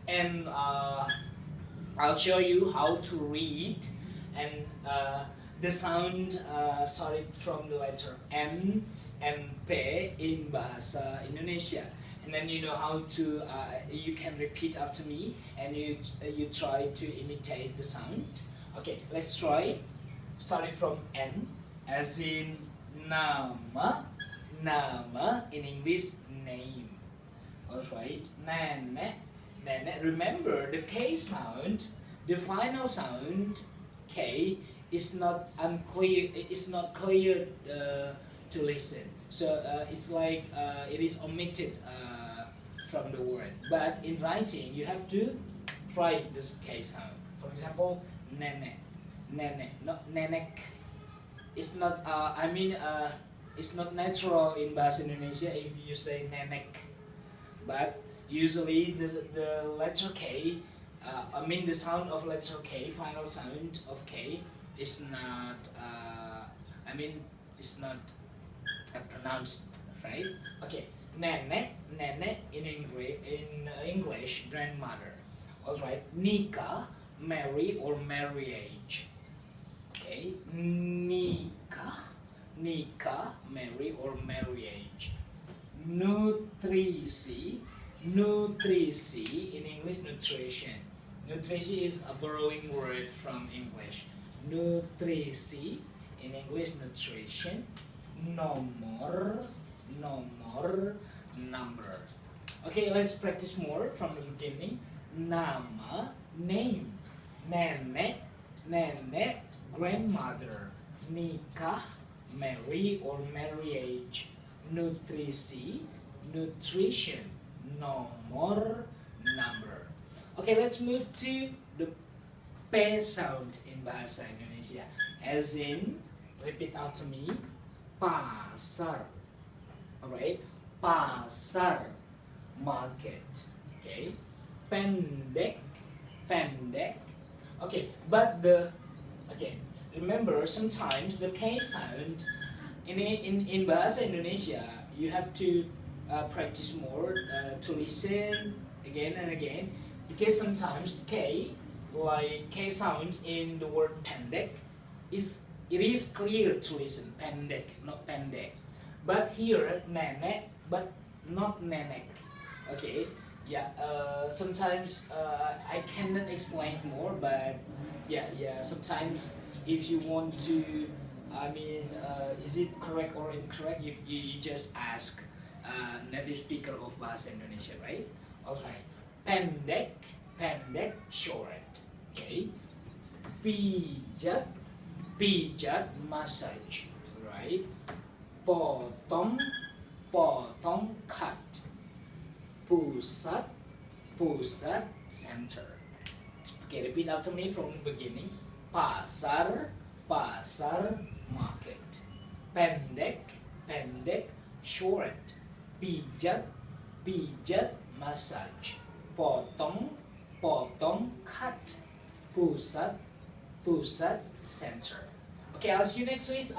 and I'll show you how to read and the sound started from the letter N and P in Bahasa Indonesia, and then you know how to you can repeat after me and you try to imitate the sound. Okay, let's try. Starting from N, as in nama, nama in English name. Alright, nenek, nenek. Remember the K sound, the final sound K is not unclear. It's not clear to listen. So it's like it is omitted from the word. But in writing, you have to write this K sound. For example, nenek, nenek, not nenek. It's not. It's not natural in Bahasa Indonesia if you say nenek. But usually the letter K, the sound of letter K, final sound of K, is not. It's not pronounced, right? Okay, nenek, nenek in English, grandmother. All right, nikah, marry or marriage. Okay, nikah, nikah, marry or marriage. Nutrisi, nutrisi in English, nutrition. Nutrisi is a borrowing word from English. Nutrisi in English, nutrition. Nomor, nomor, number. Okay, let's practice more from the beginning. Nama, name. Nenek, nenek, grandmother. Nikah, marry or marriage. Nutrisi, nutrition. Nomor, number. Okay, let's move to the P sound in Bahasa Indonesia. As in, repeat after me. Pasar. Alright, pasar, market. Okay, pendek, pendek. Okay, but remember sometimes the K sound in Bahasa Indonesia you have to practice more to listen again and again, because sometimes K sound in the word pendek it is clear to listen, pendek, not pendek. But here, nenek, but not nenek. Okay, yeah. Sometimes I cannot explain more, but yeah. Sometimes if you want to, is it correct or incorrect? You just ask native speaker of Bahasa Indonesia, right? Alright. Pendek, pendek, short. Okay. Pijat, pijat, massage, right? Potong, potong, cut. Pusat, pusat, center. Okay, repeat after me from the beginning. Pasar, pasar, market. Pendek, pendek, short. Pijat, pijat, massage. Potong, potong, cut. Pusat, pusat, center. Okay, I'll see you next week.